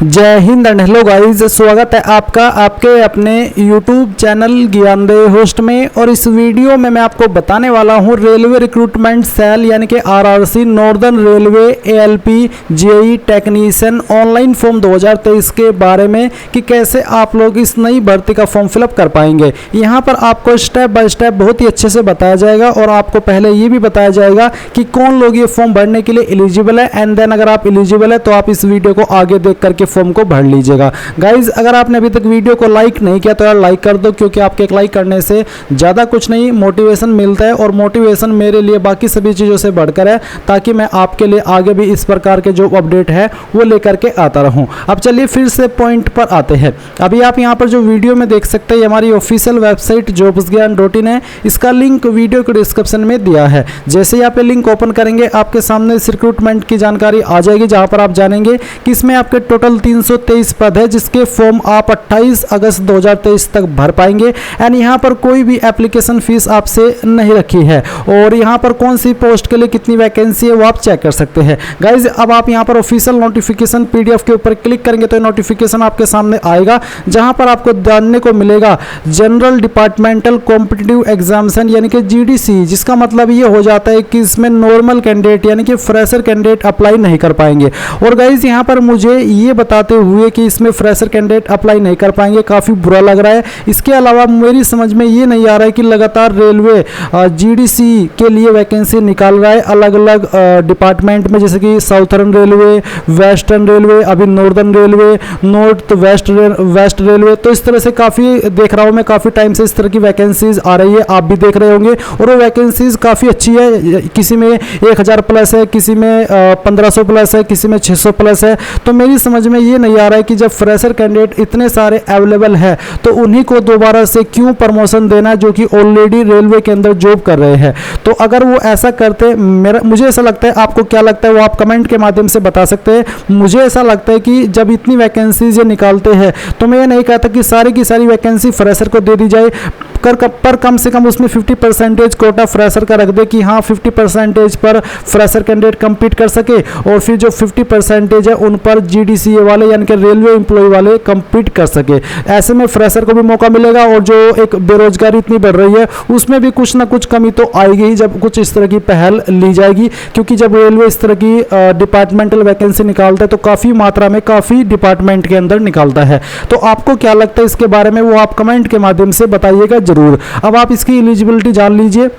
जय Hind and hello guys, स्वागत है आपका आपके अपने YouTube चैनल ज्ञानदेव होस्ट में। और इस वीडियो में मैं आपको बताने वाला हूं रेलवे रिक्रूटमेंट सेल यानी कि RRC northern railway ALP JE technician online form 2023 के बारे में कि कैसे आप लोग इस नई भर्ती का फॉर्म फिलअप कर पाएंगे। यहाँ पर आपको स्टेप बाय स्टेप बहुत ही अच्छे से बताया जाएगा और आपको पहले ये भी बताया जाएगा कि कौन लोग ये फॉर्म भरने के लिए एलिजिबल है। एंड देन अगर आप एलिजिबल है तो आप इस वीडियो को आगे देख करके फॉर्म को भर लीजिएगा। गाइज अगर आपने अभी तक वीडियो को लाइक नहीं किया तो यार लाइक कर दो, क्योंकि आपके एक लाइक करने से ज़्यादा कुछ नहीं मोटिवेशन मिलता है और मोटिवेशन मेरे लिए बाकी सभी चीज़ों से बढ़कर है, ताकि मैं आपके लिए आगे भी इस प्रकार के जो अपडेट है वो लेकर के आता रहूं। अब चलिए फिर से पॉइंट पर आते हैं। अभी आप यहाँ पर जो वीडियो में देख सकते हैं हमारी ऑफिशियल वेबसाइट jobsgyan.in है, इसका लिंक वीडियो के डिस्क्रिप्शन में दिया है। जैसे ही आप ये लिंक ओपन करेंगे आपके सामने इस रिक्रूटमेंट की जानकारी आ जाएगी, जहाँ पर आप जानेंगे कि इसमें आपके टोटल 323 पद है, जिसके फॉर्म आप 28 अगस्त 2023 तक भर पाएंगे। एंड यहाँ पर कोई भी एप्लीकेशन फीस आपसे नहीं रखी है और यहाँ पर कौन सी पोस्ट के लिए कितनी वैकेंसी है वो आप चेक कर सकते हैं। गाइज अब आप यहाँ पर ऑफिशियल नोटिफिकेशन PDF के ऊपर क्लिक करेंगे तो नोटिफिकेशन आपके सामने आएगा, जहाँ पर आपको जानने को मिलेगा जनरल डिपार्टमेंटल कॉम्पिटिटिव एग्जामिनेशन यानी कि GDC, जिसका मतलब ये हो जाता है कि इसमें नॉर्मल कैंडिडेट यानी कि फ्रेशर कैंडिडेट अप्लाई नहीं कर पाएंगे। और गाइज यहाँ पर मुझे ये बताते हुए कि इसमें फ्रेशर कैंडिडेट अप्लाई नहीं कर पाएंगे काफ़ी बुरा लग रहा है। इसके अलावा मेरी समझ में ये नहीं आ रहा है कि लगातार रेलवे GDC के लिए वैकेंसी निकाल रहा है अलग अलग डिपार्टमेंट में, जैसे कि साउथर्न रेलवे, वेस्टर्न रेलवे, अभी northern railway, north west railway. तो इस तरह से काफ़ी देख रहा हूँ मैं, काफ़ी टाइम से इस तरह की वैकेंसीज आ रही है, आप भी देख रहे होंगे। और वो वैकेंसीज काफ़ी अच्छी है, किसी में 1000 प्लस है, किसी में 1500 प्लस है, किसी में 600 प्लस है। तो मेरी समझ में ये नहीं आ रहा है कि जब फ्रेशर कैंडिडेट इतने सारे अवेलेबल है तो उन्हीं को दोबारा से क्यों प्रमोशन देना, जो कि ऑलरेडी रेलवे के अंदर जॉब कर रहे हैं। तो अगर वो ऐसा करते, मुझे ऐसा लगता है, आपको क्या लगता है वो आप कमेंट के माध्यम से बता सकते हैं। मुझे ऐसा लगता है कि जब इतनी वैकेंसीज ये निकालते हैं तो मैं ये नहीं कहता कि सारी की सारी वैकेंसी फ्रेशर को दे दी जाए, पर कम से कम उसमें 50% कोटा फ्रेशर का रख दे कि हाँ 50% पर फ्रेशर कैंडिडेट कम्पीट कर सके और फिर जो 50% है उन पर GDC वाले यानी कि रेलवे एम्प्लॉय वाले कम्पीट कर सके। ऐसे में फ्रेशर को भी मौका मिलेगा और जो एक बेरोजगारी इतनी बढ़ रही है उसमें भी कुछ ना कुछ कमी तो आएगी ही जब कुछ इस तरह की पहल ली जाएगी, क्योंकि जब रेलवे इस तरह की डिपार्टमेंटल वैकेंसी निकालता है तो काफ़ी मात्रा में काफ़ी डिपार्टमेंट के अंदर निकालता है। तो आपको क्या लगता है इसके बारे में वो आप कमेंट के माध्यम से बताइएगा जरूर। अब आप इसकी एलिजिबिलिटी जान लीजिए।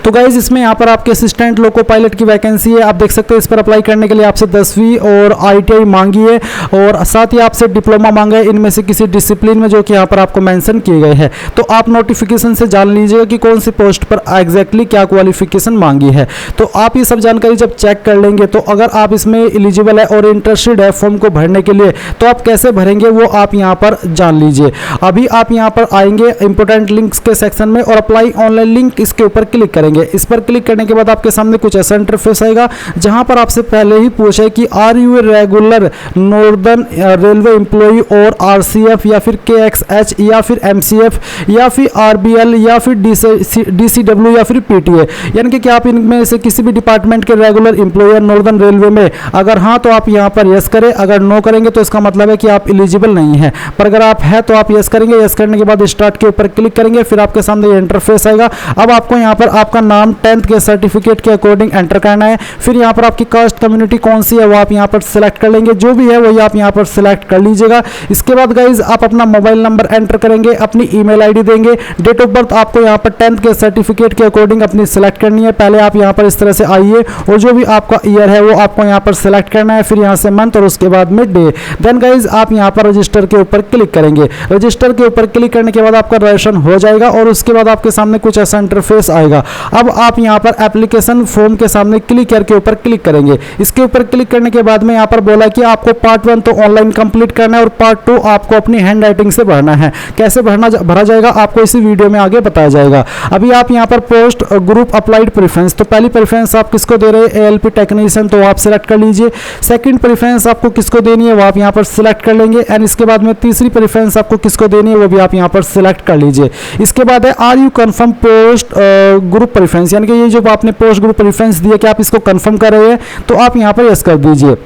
तो गाइज इसमें यहाँ पर आपके असिस्टेंट लोको पायलट की वैकेंसी है, आप देख सकते हैं। इस पर अप्लाई करने के लिए आपसे 10वीं और ITI मांगी है और साथ ही आपसे डिप्लोमा मांगा है इनमें से किसी डिसिप्लिन में, जो कि यहाँ पर आपको मेंशन किए गए हैं। तो आप नोटिफिकेशन से जान लीजिएगा कि कौन सी पोस्ट पर एग्जैक्टली क्या क्वालिफिकेशन मांगी है। तो आप ये सब जानकारी जब चेक कर लेंगे तो अगर आप इसमें एलिजिबल है और इंटरेस्टेड है फॉर्म को भरने के लिए तो आप कैसे भरेंगे वो आप यहाँ पर जान लीजिए। अभी आप यहाँ पर आएंगे इंपोर्टेंट लिंक्स के सेक्शन में और अप्लाई ऑनलाइन लिंक इसके ऊपर क्लिक करेंगे। इस पर क्लिक करने के बाद आपके सामने कुछ ऐसा इंटरफेस आएगा, जहां पर आपसे पहले ही पूछा है कि are you a regular northern railway employ और RCF या फिर KXH या फिर MCF या फिर RBL या फिर DCW या फिर PTA, यानी कि क्या आप इनमें से किसी भी डिपार्टमेंट के रेगुलर एम्प्लॉयर नॉर्दर्न रेलवे में, अगर हाँ तो आप यहाँ पर यस करें, अगर नो करेंगे तो इसका मतलब है कि आप एलिजिबल नहीं है। पर अगर आप है तो आप यस करेंगे। यस करने के बाद स्टार्ट के ऊपर क्लिक करेंगे, फिर आपके सामने ये इंटरफेस आएगा। अब आपको यहाँ पर आपका नाम 10th के सर्टिफिकेट के अकॉर्डिंग एंटर करना है। फिर यहाँ पर आपकी कास्ट कम्युनिटी कौन सी है वो आप यहाँ पर सिलेक्ट कर लेंगे, जो भी है वही आप यहाँ पर सिलेक्ट कर लीजिएगा। इसके बाद गाइज आप अपना मोबाइल नंबर एंटर करेंगे, अपनी ईमेल आईडी देंगे। डेट ऑफ बर्थ आपको यहाँ पर 10th के सर्टिफिकेट के अकॉर्डिंग अपनी सिलेक्ट करनी है। पहले आप यहाँ पर इस तरह से आइए और जो भी आपका ईयर है वो आपको यहाँ पर सिलेक्ट करना है, फिर यहाँ से मंथ और उसके बाद में डे। देन गाइज आप यहाँ पर रजिस्टर के ऊपर क्लिक करेंगे। रजिस्टर के ऊपर क्लिक करने के बाद आपका रजिस्ट्रेशन हो जाएगा और उसके बाद आपके सामने कुछ ऐसा इंटरफेस आएगा। अब आप यहाँ पर एप्लीकेशन फॉर्म के सामने क्लिक करके ऊपर क्लिक करेंगे। इसके ऊपर क्लिक करने के बाद में यहाँ पर बोला कि आपको पार्ट 1 तो ऑनलाइन कंप्लीट करना है और पार्ट 2 आपको अपनी हैंड राइटिंग से भरना है। कैसे भरा जाएगा आपको इसी वीडियो में आगे बताया जाएगा। अभी आप यहाँ पर पोस्ट ग्रुप अप्लाइड प्रेफरेंस, तो पहली प्रेफरेंस आप किसको दे रहे हैं ALP टेक्नीशियन, तो आप सिलेक्ट कर लीजिए। सेकंड प्रेफरेंस आपको किसको देनी है वो आप यहाँ पर सिलेक्ट कर लेंगे। एंड इसके बाद में तीसरी प्रेफरेंस आपको किसको देनी है वो भी आप यहाँ पर सिलेक्ट कर लीजिए। इसके बाद है are you confirm post group preference, यानी कि ये जो आपने पोस्ट ग्रुप प्रेफरेंस दिया कि आप इसको कंफर्म कर रहे हैं तो आप यहाँ पर यस कर दीजिए।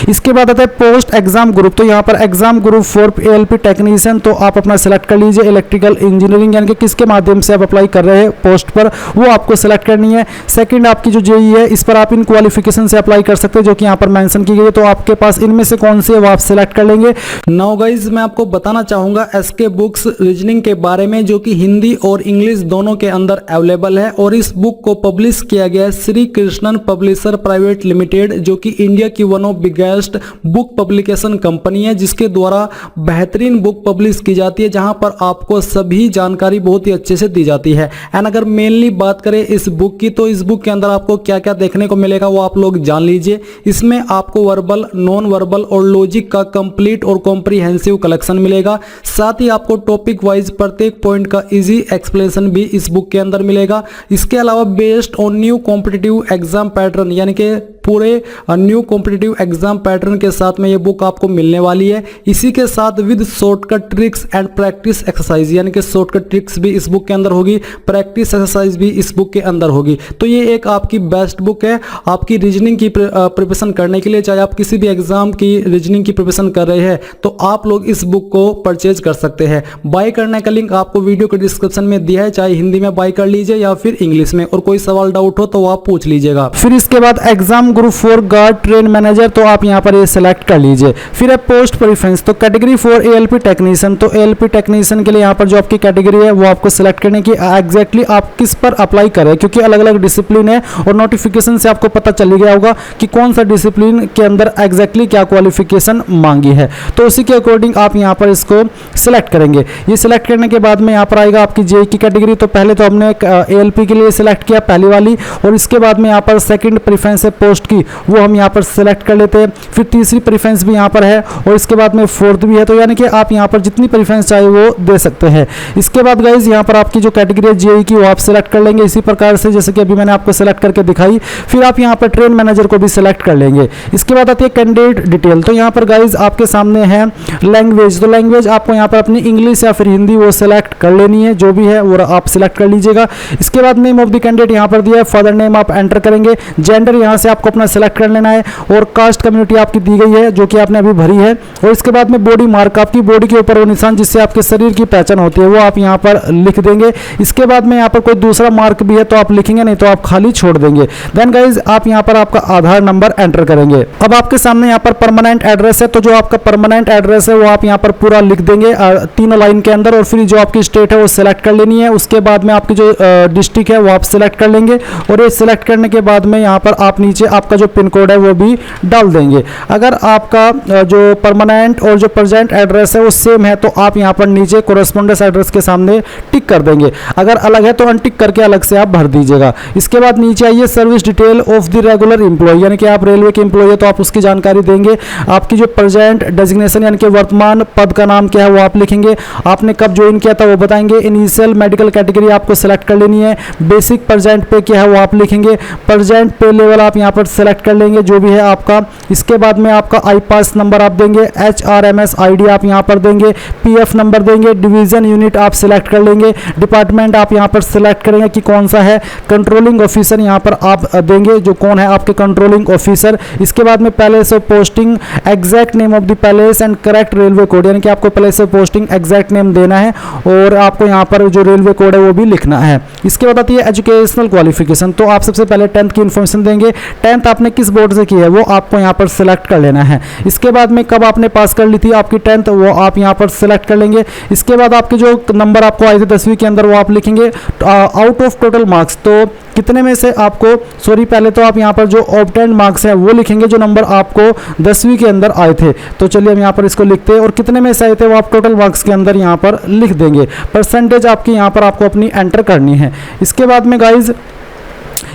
इसके बाद आता है पोस्ट एग्जाम ग्रुप। तो यहाँ पर exam group for ALP technician, तो आप अपना सेलेक्ट कर लीजिए। इलेक्ट्रिकल इंजीनियरिंग यानी कि किसके माध्यम से आप अप्लाई कर रहे हैं पोस्ट पर, वो आपको सेलेक्ट करनी है। सेकंड आपकी जो जेई है, इस पर आप इन क्वालिफिकेशन से अप्लाई कर सकते हैं जो कि यहाँ पर मेंशन की गई है। तो आपके पास इनमें से कौन से वो आप सेलेक्ट कर लेंगे। नाउ गाइज मैं आपको बताना चाहूंगा एसके बुक्स रीजनिंग के बारे में, जो कि हिंदी और इंग्लिश दोनों के अंदर अवेलेबल है। और इस बुक को पब्लिश किया गया है Shri Krishnan publisher private limited, जो कि इंडिया की one of biggest book publication company है, जिसके द्वारा बेहतरीन बुक पब्लिश की जाती है, जहां पर आपको सभी जानकारी बहुत ही अच्छे से दी जाती है। एंड अगर मेनली बात करें इस बुक की, तो इस बुक के अंदर आपको क्या क्या देखने को मिलेगा वो आप लोग जान लीजिए। इसमें आपको वर्बल, नॉन वर्बल और लॉजिक का कंप्लीट और कॉम्प्रिहेंसिव कलेक्शन मिलेगा। साथ ही आपको टॉपिक वाइज प्रत्येक पॉइंट का इजी एक्सप्लेनेशन भी इस बुक के अंदर मिलेगा। इसके अलावा based on new competitive exam pattern, यानी कि पूरे न्यू कॉम्पिटिटिव एग्जाम पैटर्न के साथ में ये बुक आपको मिलने वाली है। इसी के साथ with shortcut tricks and practice exercise, यानी कि शॉर्टकट ट्रिक्स भी इस बुक के अंदर होगी, प्रैक्टिस एक्सरसाइज भी इस बुक के अंदर होगी। तो ये एक आपकी बेस्ट बुक है आपकी रीजनिंग की प्रिपरेशन करने के लिए। चाहे आप किसी भी एग्जाम की रीजनिंग की प्रिपरेशन कर रहे हैं तो आप लोग इस बुक को परचेज कर सकते हैं। बाय करने का लिंक आपको वीडियो के डिस्क्रिप्शन में दिया है, चाहे हिंदी में बाय कर लीजिए या फिर इंग्लिश में, और कोई सवाल डाउट हो तो आप पूछ लीजिएगा। फिर इसके बाद exam group for guard train manager, तो आप यहाँ पर ये सिलेक्ट कर लीजिए। फिर है पोस्ट प्रेफरेंस, तो कैटेगरी फॉर एएलपी टेक्नीशियन, तो एएलपी टेक्नीशियन के लिए यहाँ पर जो आपकी कैटेगरी है वो आपको सिलेक्ट करने की एग्जैक्टली आप किस पर अप्लाई करें, क्योंकि अलग अलग डिसिप्लिन है और नोटिफिकेशन से आपको पता चल गया होगा कि कौन सा डिसिप्लिन के अंदर एग्जैक्टली क्या क्वालिफिकेशन मांगी है। तो उसी के अकॉर्डिंग आप यहाँ पर इसको सिलेक्ट करेंगे। ये सिलेक्ट करने के बाद में यहाँ पर आएगा आपकी जेई की कैटेगरी। तो पहले तो हमने एएलपी के लिए सिलेक्ट किया पहली वाली, और इसके बाद में यहाँ पर सेकंड प्रेफरेंस है पोस्ट की, वो हम यहाँ पर सिलेक्ट कर लेते हैं। फिर तीसरी प्रेफरेंस भी यहाँ पर है और इसके बाद में फोर्थ भी है। तो यानी कि आप यहाँ पर जितनी प्रेफरेंस चाहे वो दे सकते हैं। इसके बाद गाइज यहाँ पर आपकी जो कैटेगरी है जेई की वो आप सिलेक्ट कर लेंगे इसी प्रकार से जैसे कि अभी मैंने आपको सिलेक्ट करके दिखाई। फिर आप यहाँ पर ट्रेन मैनेजर को भी सिलेक्ट कर लेंगे। इसके बाद आती है कैंडिडेट डिटेल। तो यहाँ पर गाइज आपके सामने है लैंग्वेज। तो लैंग्वेज आपको यहाँ पर अपनी इंग्लिश या फिर हिंदी वो सिलेक्ट कर लेनी है, जो भी है वो आप सिलेक्ट कर लीजिएगा। इसके बाद नेम ऑफ द कैंडिडेट यहाँ पर दिया है, फादर नेम आप एंटर करेंगे। जेंडर यहाँ से आपको अपना सिलेक्ट कर लेना है और कास्ट कम्युनिटी आपकी दी गई है जो कि आपने अभी भरी है। और इसके बाद में बॉडी मार्क, आपकी बॉडी के ऊपर वो निशान जिससे आपके शरीर की पहचान होती है वो आप यहाँ पर लिख देंगे। इसके बाद में यहाँ पर कोई दूसरा मार्क भी है तो आप लिखेंगे, नहीं तो आप खाली छोड़ देंगे। देन गाइज आप यहाँ पर आपका आधार नंबर एंटर करेंगे। अब आपके सामने यहाँ पर परमानेंट एड्रेस है, तो जो आपका परमानेंट एड्रेस है वो आप यहाँ पर पूरा लिख देंगे तीनों लाइन के अंदर। और फिर जो आपकी स्टेट है वो सिलेक्ट कर लेनी है। उसके बाद में आपकी जो डिस्ट्रिक्ट है वो आप सिलेक्ट कर लेंगे और ये सिलेक्ट करने के बाद में यहाँ पर आप नीचे आपका जो पिन कोड है वो भी डाल देंगे। अगर आपका जो परमानेंट और जो प्रेजेंट एड्रेस है वो सेम है तो आप यहाँ पर नीचे कोरेस्पोंडेंस एड्रेस के सामने टिक कर देंगे। अगर अलग है तो अनटिक करके अलग से आप भर दीजिएगा। इसके बाद नीचे आइए service detail of the regular employ, यानी कि आप रेलवे के एम्प्लॉय है तो आप उसकी जानकारी देंगे। आपकी जो प्रेजेंट डेजिग्नेशन यानी कि वर्तमान पद का नाम क्या है वो आप लिखेंगे। आपने कब ज्वाइन किया था वो बताएंगे। इनिशियल मेडिकल कैटेगरी आपको सिलेक्ट कर लेनी है। बेसिक प्रेजेंट पे क्या है वो आप लिखेंगे। प्रेजेंट पे लेवल आप यहाँ पर सिलेक्ट कर लेंगे जो भी है आपका। इसके बाद में आपका आई पास नंबर आप देंगे। HRMS ID आप यहाँ पर देंगे। PF नंबर देंगे। डिवीजन यूनिट आप सिलेक्ट कर लेंगे। डिपार्टमेंट आप यहाँ पर सिलेक्ट करेंगे कि कौन सा है। कंट्रोलिंग ऑफिसर यहाँ पर आप देंगे जो कौन है आपके कंट्रोलिंग ऑफिसर। इसके बाद में palace of posting, exact name of the palace and correct railway code, यानी कि आपको palace of posting exact name देना है और आपको यहाँ पर जो रेलवे कोड है वो भी लिखना है। इसके बाद आती है एजुकेशनल क्वालिफिकेशन। तो आप सबसे पहले 10th की इन्फॉर्मेशन देंगे। 10th आपने किस बोर्ड से की है वो आपको यहाँ पर सिलेक्ट कर लेना है। इसके बाद में कब आपने पास कर ली थी आपकी 10th वो आप यहाँ पर सिलेक्ट कर लेंगे। इसके बाद आपके जो नंबर आपको आए थे 10वीं के अंदर वो आप लिखेंगे। आउट ऑफ टोटल मार्क्स, तो कितने में से आपको पहले तो आप यहाँ पर जो ऑब्टेन्ड मार्क्स हैं वो लिखेंगे जो नंबर आपको 10वीं के अंदर आए थे। तो चलिए हम यहाँ पर इसको लिखते हैं और कितने में से आए थे वो आप टोटल मार्क्स के अंदर यहाँ पर लिख देंगे। परसेंटेज आपकी यहाँ पर आपको अपनी एंटर करनी है। इसके बाद में गाइज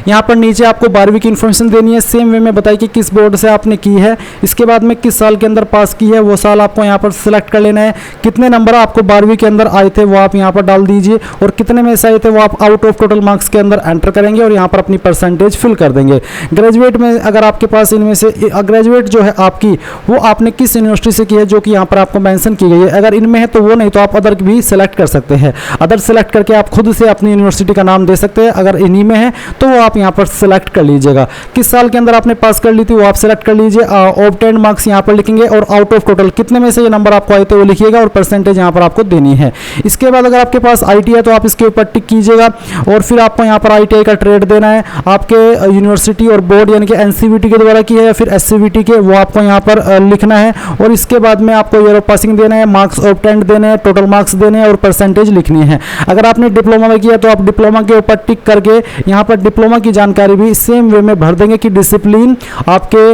यहाँ पर नीचे आपको 12वीं की इन्फॉर्मेशन देनी है। सेम वे में बताइए कि किस बोर्ड से आपने की है। इसके बाद में किस साल के अंदर पास की है वो साल आपको यहाँ पर सिलेक्ट कर लेना है। कितने नंबर आपको 12वीं के अंदर आए थे वो आप यहाँ पर डाल दीजिए और कितने में से आए थे वो आप आउट ऑफ टोटल मार्क्स के अंदर एंटर करेंगे और यहाँ पर अपनी परसेंटेज फिल कर देंगे। ग्रेजुएट में अगर आपके पास इनमें से ग्रेजुएट जो है आपकी वो आपने किस यूनिवर्सिटी से की है जो कि यहाँ पर आपको मेंशन की गई है। अगर इनमें है तो वो, नहीं तो आप अदर भी सिलेक्ट कर सकते हैं। अदर सिलेक्ट करके आप खुद से अपनी यूनिवर्सिटी का नाम दे सकते हैं। अगर इन्हीं में है तो वो आप आप यहाँ पर सिलेक्ट कर लीजिएगा। किस साल के अंदर आपने पास कर ली थी वो आप सिलेक्ट कर लीजिए। ऑब्टेन्ड मार्क्स यहाँ पर लिखेंगे और आउट ऑफ टोटल कितने में से ये नंबर आपको आए थे वो लिखिएगा और परसेंटेज यहाँ पर आपको देनी है। इसके बाद अगर आपके पास IIT है तो आप इसके ऊपर टिक कीजिएगा और फिर आपको यहाँ पर IITI का ट्रेड देना है। आपके यूनिवर्सिटी और बोर्ड यानी कि NCVT के द्वारा की है या फिर SCVT के, वो आपको यहाँ पर लिखना है। और इसके बाद में आपको ईयर ऑफ पासिंग देना है, मार्क्स ऑब्टेन्ड देने हैं, टोटल मार्क्स देने हैं और परसेंटेज लिखनी है। अगर आपने डिप्लोमा में किया तो आप डिप्लोमा के ऊपर टिक करके यहाँ पर डिप्लोमा की जानकारी भी सेम वे में भर देंगे कि डिसिप्लिन, आपके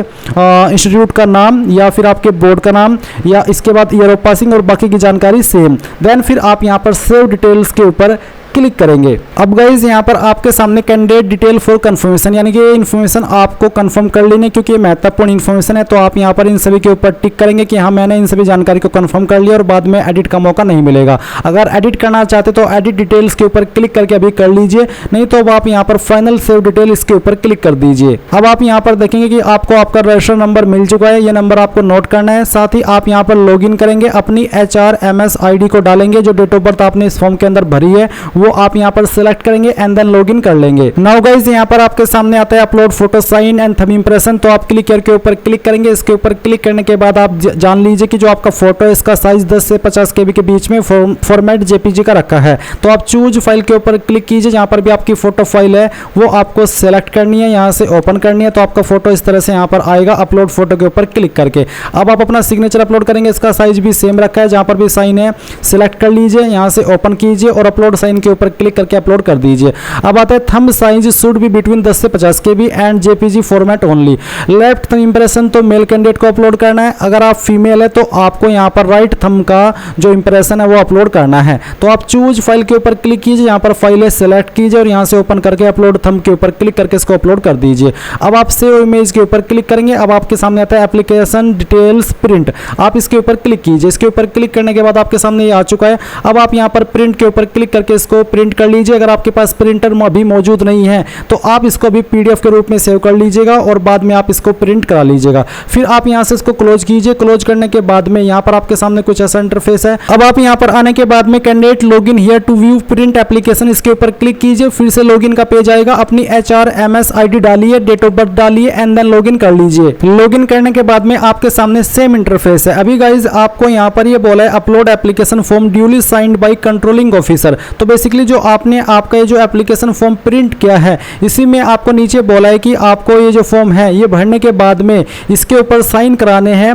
इंस्टीट्यूट का नाम या फिर आपके बोर्ड का नाम, या इसके बाद ईयर ऑफ पासिंग और बाकी की जानकारी सेम। देन फिर आप यहाँ पर सेव डिटेल्स के ऊपर क्लिक करेंगे। अब गाइज यहाँ पर आपके सामने कैंडिडेट डिटेल फॉर कंफर्मेशन यानी कि ये इन्फॉर्मेशन आपको कंफर्म कर लेनी है क्योंकि ये महत्वपूर्ण इन्फॉर्मेशन है। तो आप यहाँ पर इन सभी के ऊपर टिक करेंगे कि हाँ मैंने इन सभी जानकारी को कंफर्म कर लिया और बाद में एडिट का मौका नहीं मिलेगा। अगर एडिट करना चाहते तो एडिट डिटेल्स के ऊपर क्लिक करके अभी कर लीजिए, नहीं तो अब आप यहाँ पर फाइनल सेव डिटेल इसके ऊपर क्लिक कर दीजिए। अब आप यहाँ पर देखेंगे कि आपको आपका रजिस्टर नंबर मिल चुका है, ये नंबर आपको नोट करना है। साथ ही आप यहाँ पर लॉगिन करेंगे, अपनी HRMS ID को डालेंगे, जो डेट ऑफ बर्थ आपने इस फॉर्म के अंदर भरी है वो आप यहाँ पर सिलेक्ट करेंगे एंड देन लॉगिन कर लेंगे। नाउ गाइज यहाँ पर आपके सामने आता है upload photo sign and thumb impression, तो आप क्लिक करके ऊपर क्लिक करेंगे। इसके ऊपर क्लिक करने के बाद आप जान लीजिए कि जो आपका फोटो है इसका साइज 10 से 50 KB के बीच में फॉर्मेट JPG का रखा है। तो आप चूज फाइल के ऊपर क्लिक कीजिए, जहाँ पर भी आपकी फोटो फाइल है वो आपको सेलेक्ट करनी है, यहाँ से ओपन करनी है। तो आपका फोटो इस तरह से यहाँ पर आएगा अपलोड फोटो के ऊपर क्लिक करके। अब आप अपना सिग्नेचर अपलोड करेंगे, इसका साइज भी सेम रखा है, जहाँ पर भी साइन है सिलेक्ट कर लीजिए, यहाँ से ओपन कीजिए और अपलोड साइन के ऊपर क्लिक करके अपलोड कर दीजिए। अब आता है thumb size should be between 10 से 50 KB and JPG format only. Left thumb impression तो मेल कैंडिडेट को अपलोड करना है, अगर आप फीमेल है तो आपको यहाँ पर राइट थंब का जो इंप्रेशन है वो अपलोड करना है। तो आप चूज फाइल के ऊपर क्लिक कीजिए, यहाँ पर फाइल है सेलेक्ट कीजिए और यहाँ से ओपन करके अपलोड थंब के ऊपर क्लिक करके इसको अपलोड कर दीजिए। अब आप सेव इमेज के ऊपर क्लिक करेंगे। अब आपके सामने आता है एप्लीकेशन डिटेल्स प्रिंट, आप इसके ऊपर क्लिक कीजिए। इसके ऊपर क्लिक करने के बाद आपके सामने ये आ चुका है। अब आप यहाँ पर प्रिंट के ऊपर क्लिक करके इसको प्रिंट कर लीजिए। अगर आपके पास प्रिंटर अभी मौजूद नहीं है तो आप इसको भी PDF के रूप में सेव कर लीजिएगा और बाद में आप इसको प्रिंट करा लीजिएगा। फिर आप यहाँ से इसको क्लोज कीजिए। क्लोज करने के बाद में यहाँ पर आपके सामने कुछ ऐसा इंटरफेस है। अब आप यहाँ पर आने के बाद में candidate login here to view print application, इसके ऊपर क्लिक कीजिए। फिर से लॉगिन का पेज आएगा, अपनी HRMS ID डालिए, डेट ऑफ बर्थ डालिए एंड देन लॉगिन कर लीजिए। लॉगिन करने के बाद में आपके सामने सेम इंटरफेस है। अभी गाइज आपको यहाँ पर ये बोला है upload application form duly signed by controlling officer. तो बेसिकली जो आपने आपका ये जो एप्लीकेशन फॉर्म प्रिंट किया है इसी में आपको नीचे बोला है कि आपको ये जो फॉर्म है ये भरने के बाद में इसके ऊपर साइन कराने हैं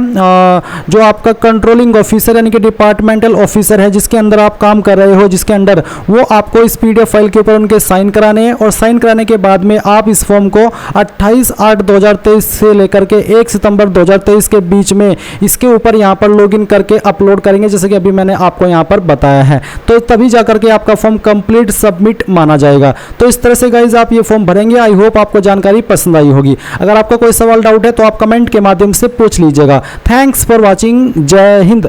जो आपका कंट्रोलिंग ऑफिसर यानी कि डिपार्टमेंटल ऑफिसर है जिसके अंदर आप काम कर रहे हो, जिसके अंडर, वो आपको इस PDF फाइल के ऊपर उनके साइन कराने हैं। और साइन कराने के बाद में आप इस फॉर्म को 28/8/2023 से लेकर के 1 सितंबर 2023 के बीच में इसके ऊपर यहाँ पर लॉगिन करके अपलोड करेंगे, जैसे कि अभी मैंने आपको यहाँ पर बताया है। तो तभी जाकर के आपका फॉर्म कंप्लीट सबमिट माना जाएगा। तो इस तरह से गाइज आप ये फॉर्म भरेंगे। आई होप आपको जानकारी पसंद आई होगी। अगर आपका कोई सवाल डाउट है तो आप कमेंट के माध्यम से पूछ लीजिएगा। Thanks for watching. जय हिंद।